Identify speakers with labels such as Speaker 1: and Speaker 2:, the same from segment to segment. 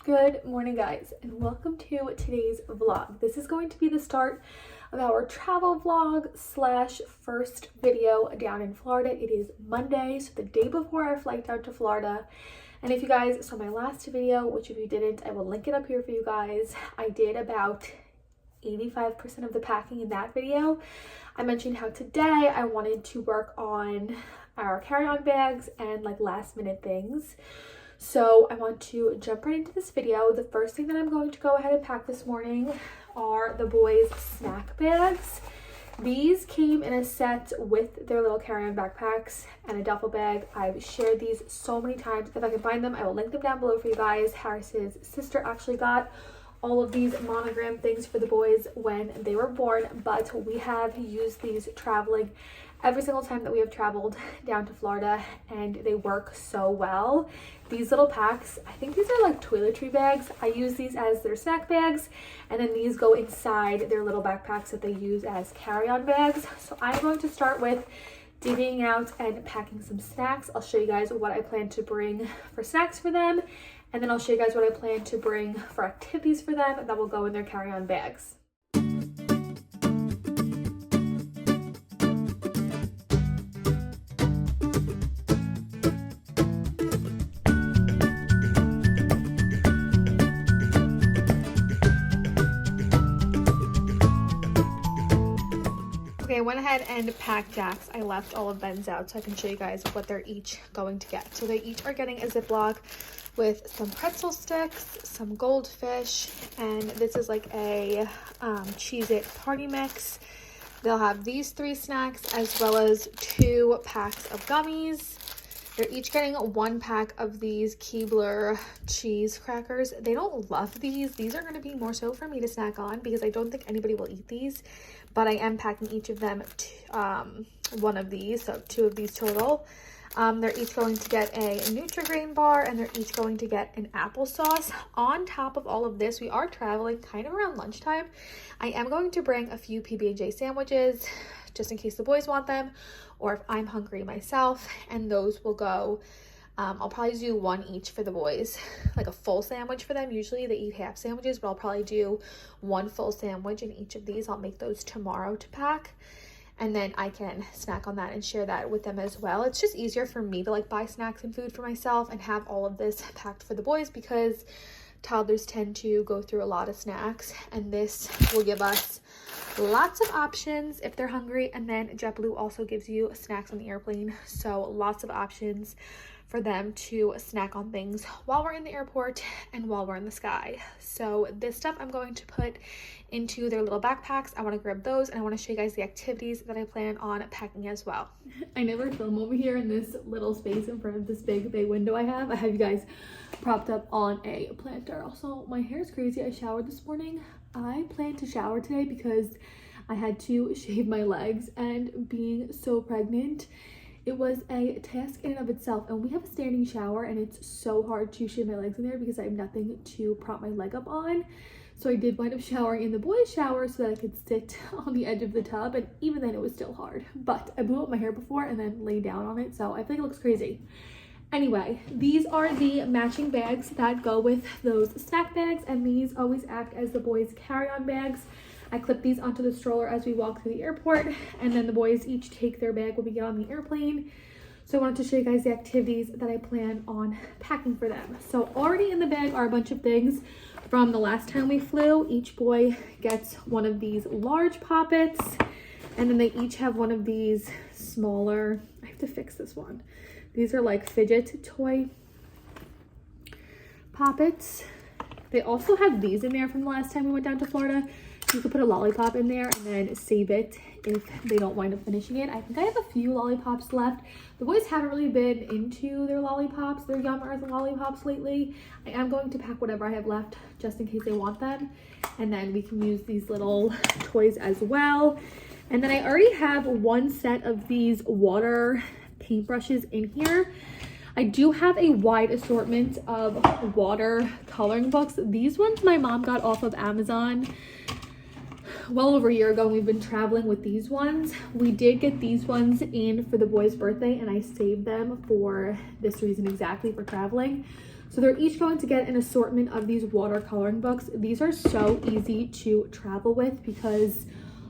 Speaker 1: Good morning, guys, and welcome to today's vlog. This is going to be the start of our travel vlog slash first video down in Florida. It is Monday, so the day before our flight down to Florida. And if you guys saw my last video, which if you didn't, I will link it up here for you guys. I did about 85% of the packing in that video. I mentioned how today I wanted to work on our carry-on bags and like last minute things. So I want to jump right into this video. The first thing that I'm going to go ahead and pack this morning are the boys' snack bags. These came in a set with their little carry-on backpacks and a duffel bag. I've shared these so many times. If I can find them, I will link them down below for you guys. Harris's sister actually got all of these monogram things for the boys when they were born, but we have used these traveling every single time that we have traveled down to Florida, and they work so well. These little packs, I think these are like toiletry bags. I use these as their snack bags, and then these go inside their little backpacks that they use as carry-on bags. So I'm going to start with divvying out and packing some snacks. I'll show you guys what I plan to bring for snacks for them, and then I'll show you guys what I plan to bring for activities for them that will go in their carry-on bags. Okay, I went ahead and packed Jack's. I left all of Ben's out so I can show you guys what they're each going to get. So they each are getting a Ziploc with some pretzel sticks, some goldfish, and this is like a Cheez-It party mix. They'll have these 3 snacks as well as 2 packs of gummies. They're each getting 1 pack of these Keebler cheese crackers. They don't love these. These are going to be more so for me to snack on because I don't think anybody will eat these. But I am packing each of them 1 of these, so 2 of these total. They're each going to get a Nutri-Grain bar, and they're each going to get an applesauce. On top of all of this, we are traveling kind of around lunchtime. I am going to bring a few PB&J sandwiches just in case the boys want them, or if I'm hungry myself, and those will go, I'll probably do 1 each for the boys, like a full sandwich for them. Usually they eat half sandwiches, but I'll probably do 1 full sandwich in each of these. I'll make those tomorrow to pack, and then I can snack on that and share that with them as well. It's just easier for me to like buy snacks and food for myself and have all of this packed for the boys because toddlers tend to go through a lot of snacks, and this will give us lots of options if they're hungry. And then JetBlue also gives you snacks on the airplane, so lots of options for them to snack on things while we're in the airport and while we're in the sky. So this stuff I'm going to put into their little backpacks. I want to grab those, and I want to show you guys the activities that I plan on packing as well. I never film over here in this little space in front of this big bay window I have. I have you guys propped up on a planter. Also, my hair is crazy. I showered this morning. I plan to shower today because I had to shave my legs, and being so pregnant, it was a task in and of itself. And we have a standing shower, and it's so hard to shave my legs in there because I have nothing to prop my leg up on. So I did wind up showering in the boys' shower so that I could sit on the edge of the tub, and even then it was still hard. But I blew up my hair before and then lay down on it, so I think it looks crazy. Anyway, these are the matching bags that go with those snack bags, and these always act as the boys' carry-on bags. I clip these onto the stroller as we walk through the airport, and then the boys each take their bag when we get on the airplane. So I wanted to show you guys the activities that I plan on packing for them. So already in the bag are a bunch of things from the last time we flew. Each boy gets 1 of these large poppets, and then they each have 1 of these smaller, I have to fix this one. These are like fidget toy poppets. They also have these in there from the last time we went down to Florida. You could put a lollipop in there and then save it if they don't wind up finishing it. I think I have a few lollipops left. The boys haven't really been into their lollipops, their Yum Earth lollipops lately. I am going to pack whatever I have left just in case they want them. And then we can use these little toys as well. And then I already have 1 set of these water paintbrushes in here. I do have a wide assortment of water coloring books. These ones my mom got off of Amazon well over a year ago. We've been traveling with these ones. We did get these ones in for the boys' birthday, and I saved them for this reason exactly, for traveling. So they're each going to get an assortment of these watercoloring books. These are so easy to travel with because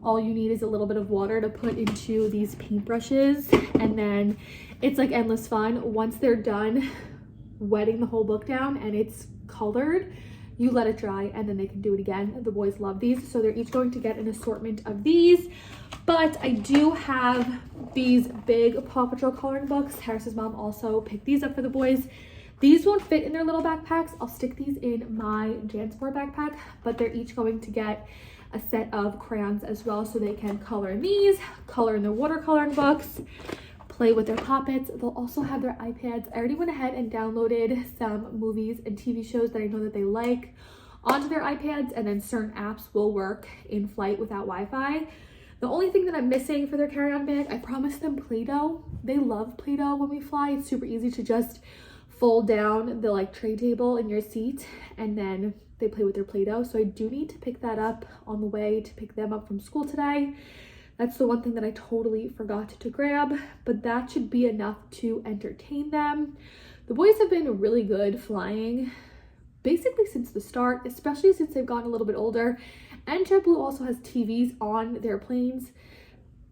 Speaker 1: all you need is a little bit of water to put into these paintbrushes, and then it's like endless fun. Once they're done wetting the whole book down and it's colored, you let it dry and then they can do it again. The boys love these, so they're each going to get an assortment of these. But I do have these big Paw Patrol coloring books. Harris's mom also picked these up for the boys. These won't fit in their little backpacks. I'll stick these in my JanSport backpack, but they're each going to get a set of crayons as well, so they can color in these, color in their watercoloring books, play with their poppets. They'll also have their iPads. I already went ahead and downloaded some movies and TV shows that I know that they like onto their iPads, and then certain apps will work in flight without Wi-Fi. The only thing that I'm missing for their carry-on bag, I promised them Play-Doh. They love Play-Doh when we fly. It's super easy to just fold down the like tray table in your seat, and then they play with their Play-Doh. So I do need to pick that up on the way to pick them up from school today. That's the one thing that I totally forgot to grab, but that should be enough to entertain them. The boys have been really good flying basically since the start, especially since they've gotten a little bit older. And JetBlue also has TVs on their planes.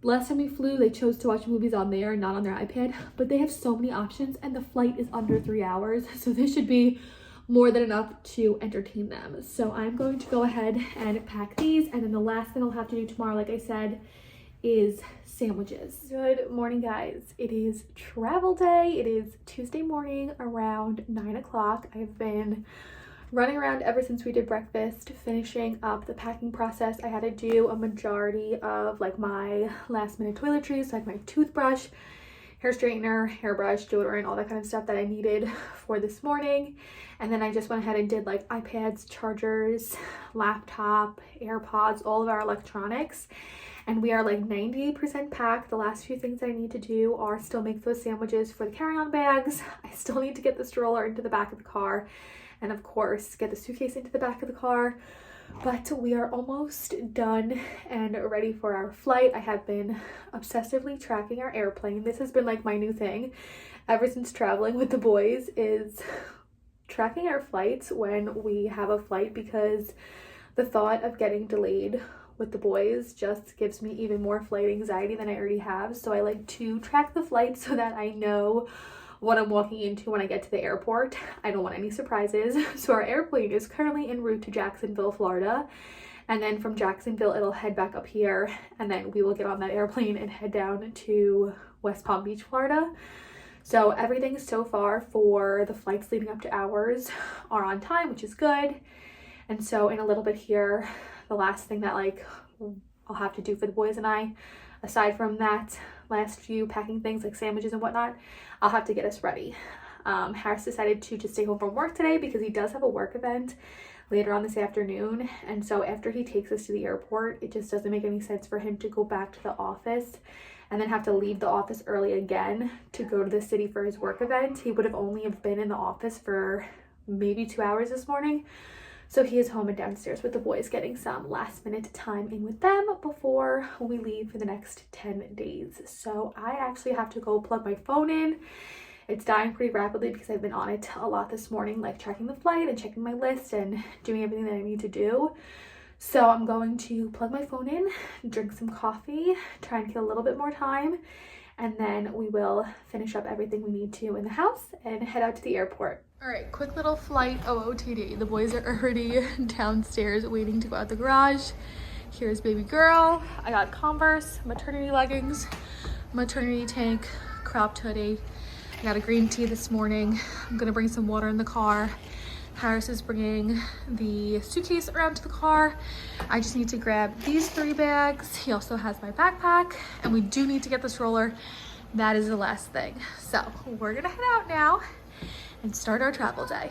Speaker 1: Last time we flew, they chose to watch movies on there and not on their iPad, but they have so many options and the flight is under 3 hours. So this should be more than enough to entertain them. So I'm going to go ahead and pack these. And then the last thing I'll have to do tomorrow, like I said, is sandwiches. Good morning, guys. It is travel day. It is Tuesday morning around 9 o'clock. I've been running around ever since we did breakfast, finishing up the packing process. I had to do a majority of like my last minute toiletries, like my toothbrush, hair straightener, hairbrush, deodorant, all that kind of stuff that I needed for this morning. And then I just went ahead and did like iPads, chargers, laptop, AirPods, all of our electronics. And we are like 98% packed. The last few things I need to do are still make those sandwiches for the carry-on bags. I still need to get the stroller into the back of the car, and of course get the suitcase into the back of the car. But we are almost done and ready for our flight. I have been obsessively tracking our airplane. This has been like my new thing ever since traveling with the boys, is tracking our flights when we have a flight, because the thought of getting delayed with the boys just gives me even more flight anxiety than I already have. So I like to track the flight so that I know what I'm walking into when I get to the airport. I don't want any surprises. So our airplane is currently en route to Jacksonville, Florida. And then from Jacksonville, it'll head back up here. And then we will get on that airplane and head down to West Palm Beach, Florida. So everything so far for the flights leading up to ours are on time, which is good. And so in a little bit here, the last thing that like I'll have to do for the boys and I, aside from that last few packing things like sandwiches and whatnot, I'll have to get us ready. Harris decided to just stay home from work today because he does have a work event later on this afternoon. And so after he takes us to the airport, it just doesn't make any sense for him to go back to the office and then have to leave the office early again to go to the city for his work event. He would have only have been in the office for maybe 2 hours this morning. So he is home and downstairs with the boys, getting some last minute time in with them before we leave for the next 10 days. So I actually have to go plug my phone in. It's dying pretty rapidly because I've been on it a lot this morning, like checking the flight and checking my list and doing everything that I need to do. So I'm going to plug my phone in, drink some coffee, try and kill a little bit more time, and then we will finish up everything we need to in the house and head out to the airport. All right, quick little flight OOTD. The boys are already downstairs waiting to go out the garage. Here's baby girl. I got Converse, maternity leggings, maternity tank, cropped hoodie. I got a green tea this morning. I'm gonna bring some water in the car. Harris is bringing the suitcase around to the car. I just need to grab these 3 bags. He also has my backpack, and we do need to get the stroller. That is the last thing. So we're gonna head out now and start our travel day.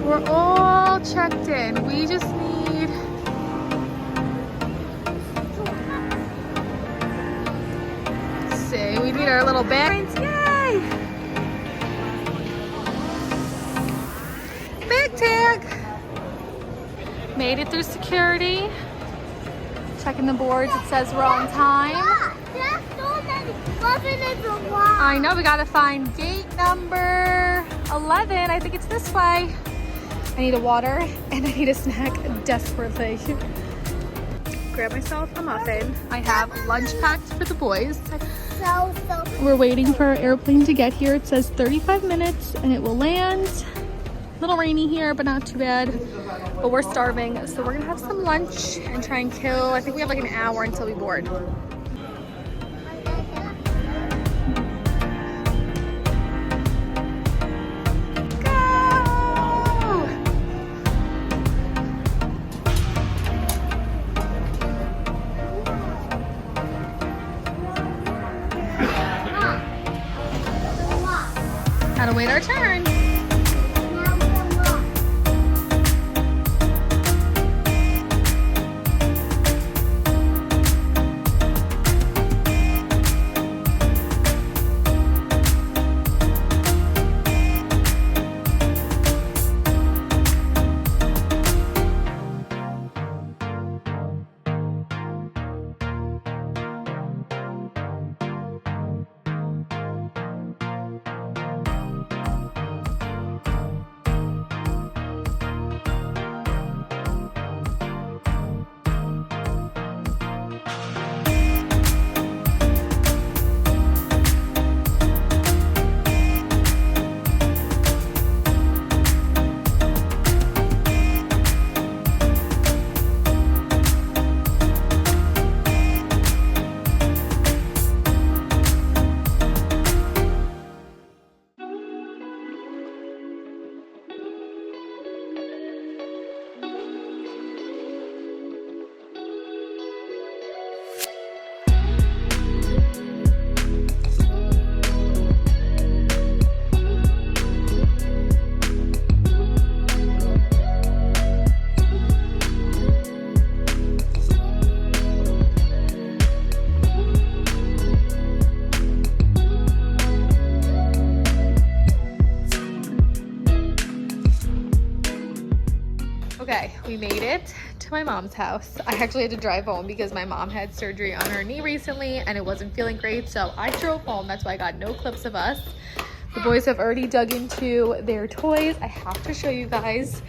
Speaker 1: We're all checked in. We just need we need our little bags. Yay! Big tag. Made it through security. Checking the boards, it says we're on time. I know, we gotta find gate number 11. I think it's this way. I need a water and I need a snack desperately. Grab myself a muffin. I have lunch packed for the boys. We're waiting for our airplane to get here. It says 35 minutes and it will land. A little rainy here, but not too bad. But we're starving, so we're gonna have some lunch and try and kill. I think we have like an hour until we board. Gotta wait our turn. Okay, we made it to my mom's house. I actually had to drive home because my mom had surgery on her knee recently and it wasn't feeling great, so I drove home. That's why I got no clips of us. The boys have already dug into their toys. I have to show you guys.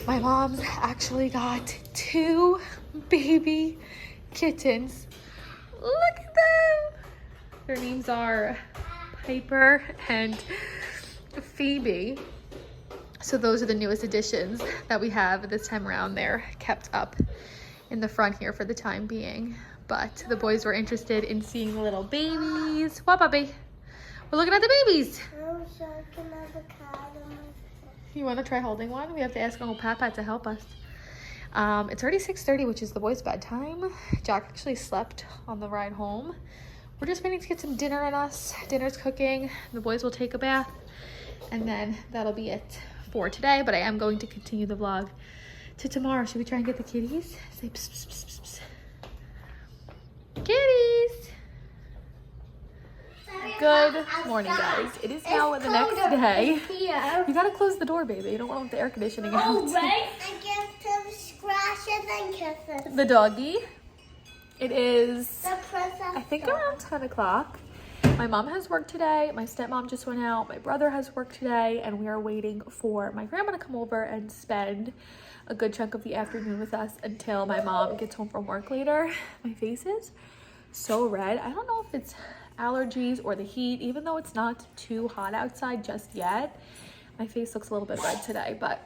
Speaker 1: My mom's actually got 2 baby kittens. Look at them. Their names are Piper and Phoebe. So those are the newest additions that we have this time around. They're kept up in the front here for the time being. But the boys were interested in seeing the little babies. What, puppy? We're looking at the babies. You want to try holding one? We have to ask Uncle Pat to help us. It's already 6:30, which is the boys' bedtime. Jack actually slept on the ride home. We're just waiting to get some dinner in us. Dinner's cooking. The boys will take a bath. And then that'll be it for today, but I am going to continue the vlog to tomorrow. Should we try and get the kitties? Say pss, pss, pss, pss, pss. Kitties! Good morning, guys. It is now the next day. You gotta close the door, baby. You don't want the air conditioning out.
Speaker 2: Oh, right. I get some scratches and kisses.
Speaker 1: The doggy. It is,
Speaker 2: The princess
Speaker 1: I think,
Speaker 2: dog.
Speaker 1: around 10 o'clock. My mom has work today. My stepmom just went out. My brother has work today. And we are waiting for my grandma to come over and spend a good chunk of the afternoon with us until my mom gets home from work later. My face is so red. I don't know if it's allergies or the heat, even though it's not too hot outside just yet. My face looks a little bit red today, but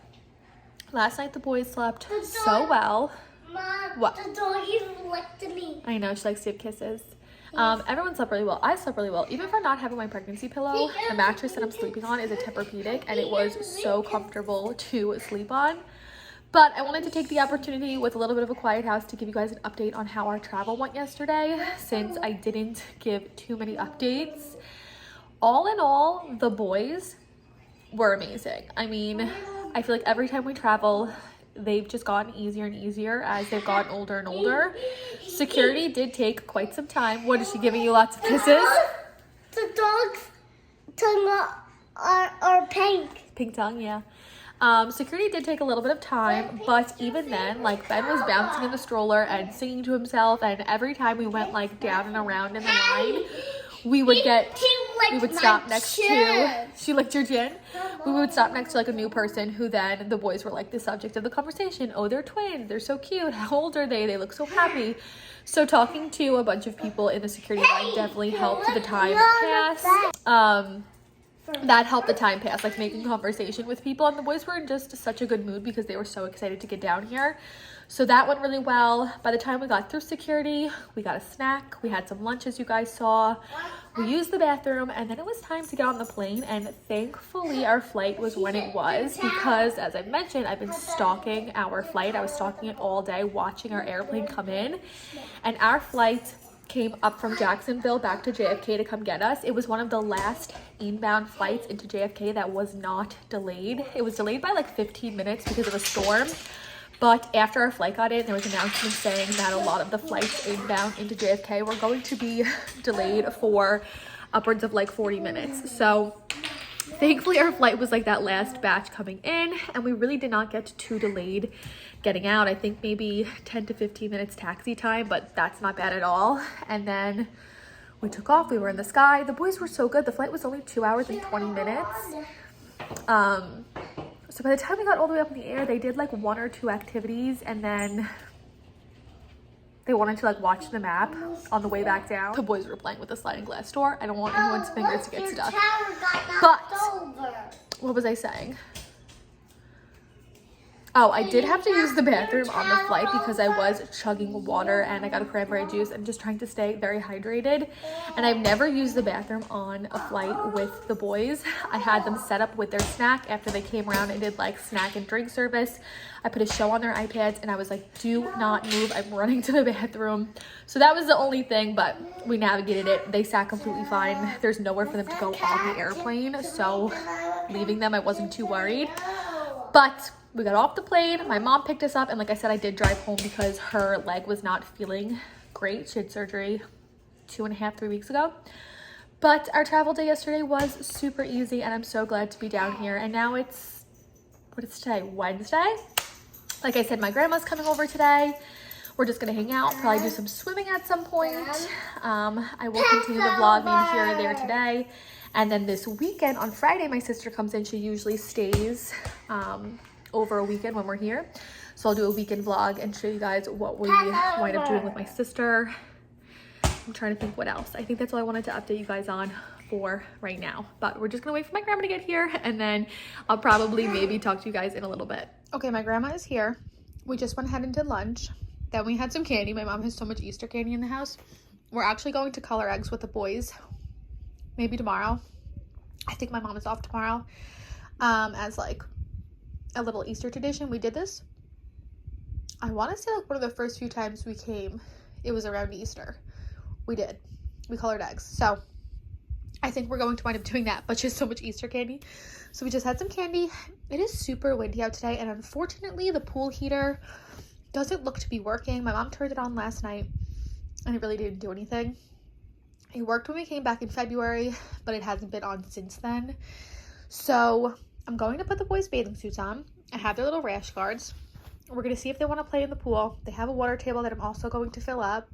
Speaker 1: last night the boys slept so well.
Speaker 2: Mom,
Speaker 1: What?
Speaker 2: the doggy licked me.
Speaker 1: I know, she likes to give kisses. Everyone slept really well. I slept really well. Even for not having my pregnancy pillow, the mattress that I'm sleeping on is a Tempur-Pedic, and it was so comfortable to sleep on. But I wanted to take the opportunity with a little bit of a quiet house to give you guys an update on how our travel went yesterday, since I didn't give too many updates. All in all, the boys were amazing. I mean, I feel like every time we travel, they've just gotten easier and easier as they've gotten older and older. Security did take quite some time. What, is she giving you lots of kisses?
Speaker 2: The dog's tongue are pink.
Speaker 1: Pink tongue, yeah. Security did take a little bit of time, but even then, like, Ben was bouncing in the stroller and singing to himself, and every time we went like down and around in the line, we would stop next to, she licked your chin. We would stop next to like a new person who then the boys were like the subject of the conversation. Oh, they're twins, they're so cute, how old are they look so happy. So talking to a bunch of people in the security line definitely helped the time pass. That helped the time pass, like making conversation with people, and the boys were in just such a good mood because they were so excited to get down here. So that went really well. By the time we got through security, we got a snack, we had some lunch as you guys saw, we used the bathroom, and then it was time to get on the plane. And thankfully our flight was when it was, because as I mentioned, I've been stalking our flight. I was stalking it all day, watching our airplane come in, and our flight came up from Jacksonville back to JFK to come get us. It was one of the last inbound flights into JFK that was not delayed. It was delayed by like 15 minutes because of a storm. But after our flight got in, there was an announcement saying that a lot of the flights inbound into JFK were going to be delayed for upwards of like 40 minutes. So thankfully our flight was like that last batch coming in, and we really did not get too delayed getting out. I think maybe 10 to 15 minutes taxi time, but that's not bad at all. And then we took off, we were in the sky. The boys were so good. The flight was only 2 hours and 20 minutes. So by the time we got all the way up in the air, they did like 1 or 2 activities, and then they wanted to like watch the map on the way back down. The boys were playing with the sliding glass door. I don't want anyone's fingers to get stuck. But what was I saying? Oh, I did have to use the bathroom on the flight because I was chugging water and I got a cranberry juice and just trying to stay very hydrated. And I've never used the bathroom on a flight with the boys. I had them set up with their snack after they came around and did like snack and drink service. I put a show on their iPads and I was like, do not move, I'm running to the bathroom. So that was the only thing, but we navigated it. They sat completely fine. There's nowhere for them to go on the airplane, so leaving them, I wasn't too worried. But we got off the plane, my mom picked us up, and like I said, I did drive home because her leg was not feeling great. She had surgery 2.5, 3 weeks ago. But our travel day yesterday was super easy, and I'm so glad to be down here. And now it's, what is today? Wednesday? Like I said, my grandma's coming over today. We're just gonna hang out, probably do some swimming at some point. I will continue the vlog maybe here or there today. And then this weekend, on Friday, my sister comes in. She usually stays over a weekend when we're here. So I'll do a weekend vlog and show you guys what we wind up doing with my sister. I'm trying to think what else. I think that's all I wanted to update you guys on for right now. But we're just gonna wait for my grandma to get here, and then I'll probably maybe talk to you guys in a little bit. Okay, my grandma is here. We just went ahead and did lunch. Then we had some candy. My mom has so much Easter candy in the house. We're actually going to color eggs with the boys maybe tomorrow. I think my mom is off tomorrow as like a little Easter tradition. We did this, I want to say, like one of the first few times we came, it was around Easter. We colored eggs. So I think we're going to wind up doing that, but just so much Easter candy. So we just had some candy. It is super windy out today, and unfortunately the pool heater doesn't look to be working. My mom turned it on last night and it really didn't do anything. It worked when we came back in February, but it hasn't been on since then. So I'm going to put the boys' bathing suits on. I have their little rash guards. We're going to see if they want to play in the pool. They have a water table that I'm also going to fill up.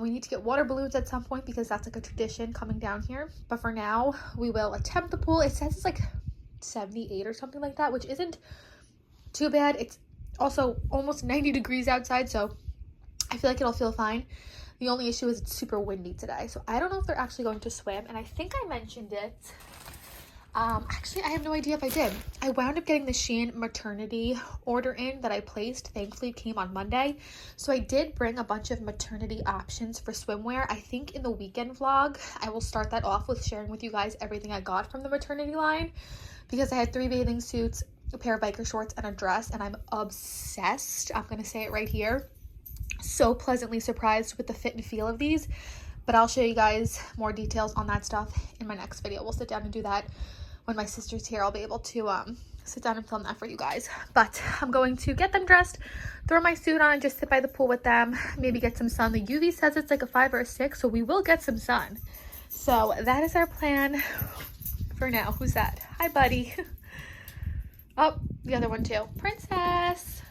Speaker 1: We need to get water balloons at some point because that's like a tradition coming down here. But for now, we will attempt the pool. It says it's like 78 or something like that, which isn't too bad. It's also almost 90 degrees outside, so I feel like it'll feel fine. The only issue is it's super windy today, so I don't know if they're actually going to swim. And I think I mentioned it. Actually, I have no idea if I did. I wound up getting the Shein maternity order in that I placed. Thankfully, it came on Monday. So I did bring a bunch of maternity options for swimwear. I think in the weekend vlog, I will start that off with sharing with you guys everything I got from the maternity line, because I had 3 bathing suits, a pair of biker shorts, and a dress, and I'm obsessed. I'm going to say it right here. So pleasantly surprised with the fit and feel of these, but I'll show you guys more details on that stuff in my next video. We'll sit down and do that when my sister's here. I'll be able to sit down and film that for you guys. But I'm going to get them dressed, throw my suit on, and just sit by the pool with them, maybe get some sun. The UV says it's like a 5 or a 6, so we will get some sun. So that is our plan for now. Who's that? Hi, buddy. Oh, the other one too. Princess.